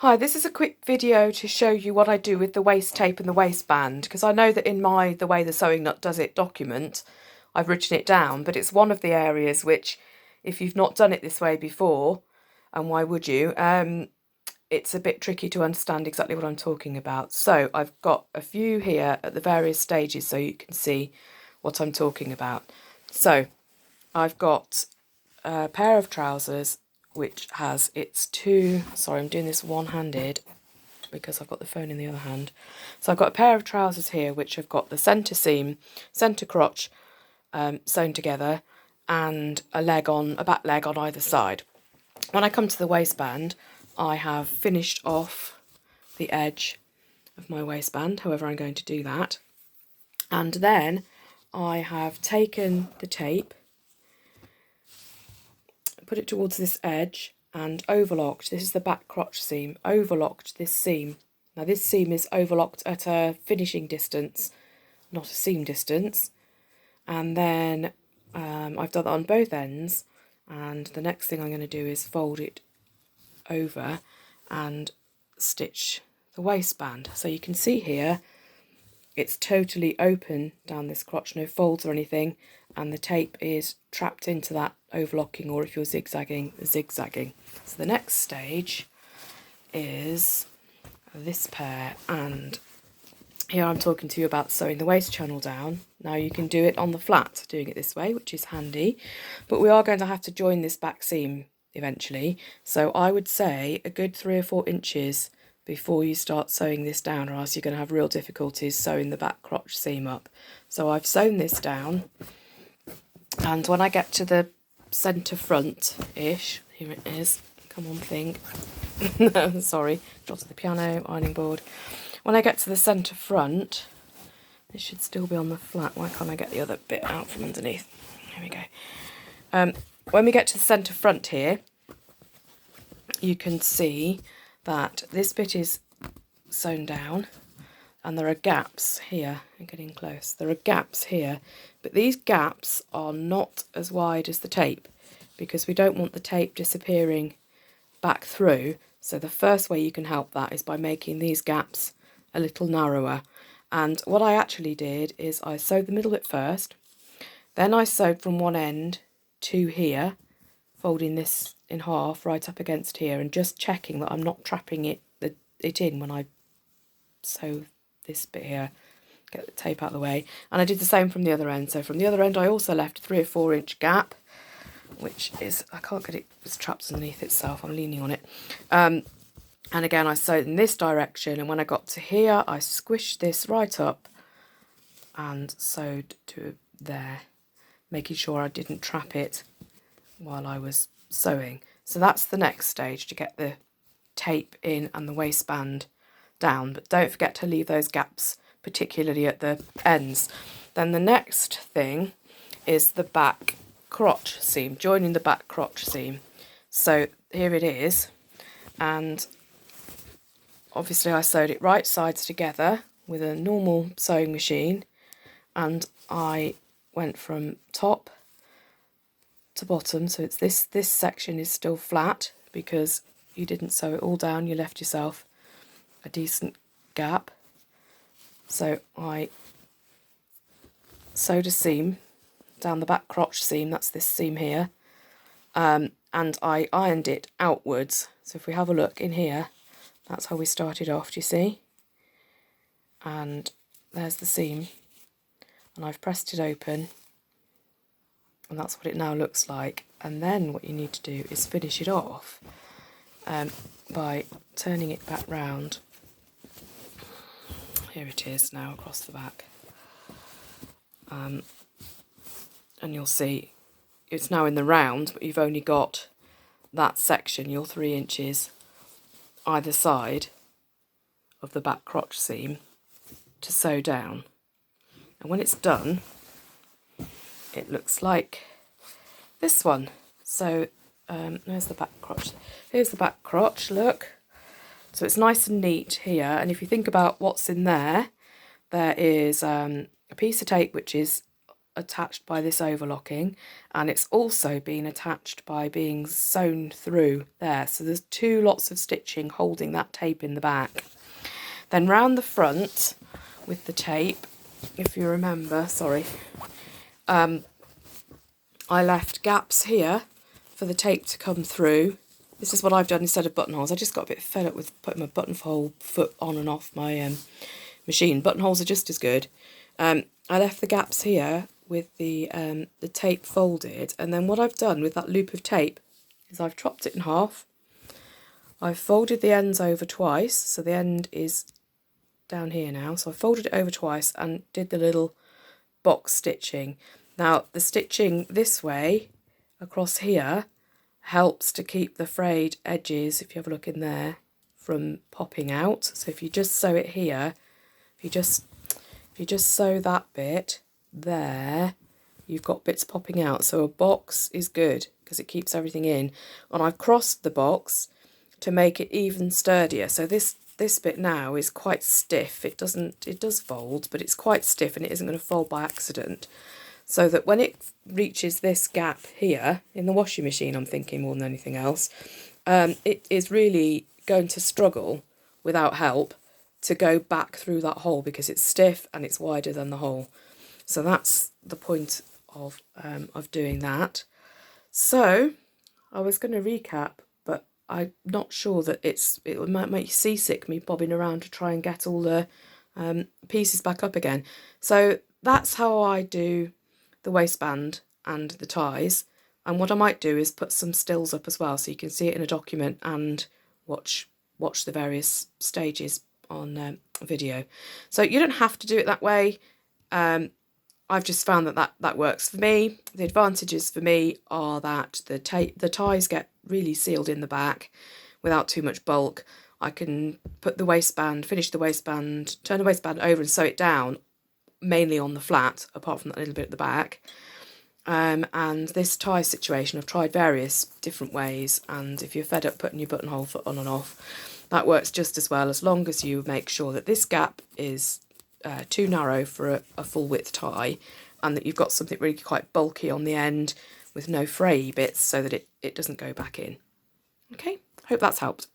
Hi, this is a quick video to show you what I do with the waist tape and the waistband, because I know that in my The Way the Sewing Nut Does It document, I've written it down, but it's one of the areas which, if you've not done it this way before, and why would you, it's a bit tricky to understand exactly what I'm talking about. So I've got a few here at the various stages so you can see what I'm talking about. So I've got a pair of trousers which has its two, sorry, I'm doing this one-handed because I've got the phone in the other hand. So I've got a pair of trousers here which have got the centre seam, centre crotch sewn together, and a back leg on either side. When I come to the waistband, I have finished off the edge of my waistband, however I'm going to do that. And then I have taken the tape, put it towards this edge and overlocked. This is the back crotch seam, overlocked this seam. Now this seam is overlocked at a finishing distance, not a seam distance. And then I've done that on both ends, and the next thing I'm going to do is fold it over and stitch the waistband. So you can see here it's totally open down this crotch, no folds or anything, and the tape is trapped into that overlocking, or if you're zigzagging. So the next stage is this pair, and here I'm talking to you about sewing the waist channel down. Now you can do it on the flat, doing it this way, which is handy, but we are going to have to join this back seam eventually, so I would say a good 3 or 4 inches before you start sewing this down, or else you're going to have real difficulties sewing the back crotch seam up. So I've sewn this down, and when I get to the centre front-ish, here it is, come on thing, sorry, dropped the piano, ironing board. When I get to the centre front, this should still be on the flat, why can't I get the other bit out from underneath? Here we go. When we get to the centre front here, you can see that this bit is sewn down and there are gaps here. I'm getting close. There are gaps here, but these gaps are not as wide as the tape because we don't want the tape disappearing back through. So the first way you can help that is by making these gaps a little narrower. And what I actually did is I sewed the middle bit first, then I sewed from one end to here, folding this in half right up against here and just checking that I'm not trapping it in when I sew this bit here, get the tape out of the way. And I did the same from the other end. So from the other end I also left a 3 or 4 inch gap, which is, I can't get it, it's trapped underneath itself, I'm leaning on it. And again I sewed in this direction, and when I got to here I squished this right up and sewed to there, making sure I didn't trap it while I was sewing. So that's the next stage, to get the tape in and the waistband down, but don't forget to leave those gaps, particularly at the ends. Then the next thing is the back crotch seam, joining the back crotch seam. So here it is, and obviously I sewed it right sides together with a normal sewing machine, and I went from top to bottom, so it's this section is still flat because you didn't sew it all down, you left yourself a decent gap. So I sewed a seam down the back crotch seam, that's this seam here, and I ironed it outwards. So if we have a look in here, that's how we started off, do you see? And there's the seam, and I've pressed it open, and that's what it now looks like. And then what you need to do is finish it off by turning it back round. Here it is now across the back, and you'll see it's now in the round, but you've only got that section, your 3 inches either side of the back crotch seam to sew down. And when it's done, it looks like this one. So there's the back crotch. Here's the back crotch, look. So it's nice and neat here, and if you think about what's in there, there is a piece of tape which is attached by this overlocking, and it's also been attached by being sewn through there. So there's 2 lots of stitching holding that tape in the back. Then round the front with the tape, if you remember, sorry, I left gaps here for the tape to come through. This is what I've done instead of buttonholes. I just got a bit fed up with putting my buttonhole foot on and off my machine. Buttonholes are just as good. I left the gaps here with the tape folded, and then what I've done with that loop of tape is I've chopped it in half. I've folded the ends over twice, so the end is down here now. So I folded it over twice and did the little box stitching. Now the stitching this way across here helps to keep the frayed edges, if you have a look in there, from popping out. So if you just sew it here, if you just sew that bit there, you've got bits popping out. So a box is good because it keeps everything in. And I've crossed the box to make it even sturdier. So this bit now is quite stiff. It does fold, but it's quite stiff and it isn't going to fold by accident. So that when it reaches this gap here in the washing machine, I'm thinking more than anything else, it is really going to struggle without help to go back through that hole because it's stiff and it's wider than the hole. So that's the point of doing that. So I was going to recap, but I'm not sure that it might make you seasick, me bobbing around to try and get all the pieces back up again. So that's how I do the waistband and the ties, and what I might do is put some stills up as well so you can see it in a document and watch the various stages on video. So you don't have to do it that way. I've just found that works for me. The advantages for me are that the ties get really sealed in the back without too much bulk. I can put the waistband, finish the waistband, turn the waistband over and sew it down mainly on the flat, apart from that little bit at the back. And this tie situation, I've tried various different ways, and if you're fed up putting your buttonhole foot on and off, that works just as well, as long as you make sure that this gap is too narrow for a full width tie, and that you've got something really quite bulky on the end with no fray bits so that it doesn't go back in. Okay, hope that's helped.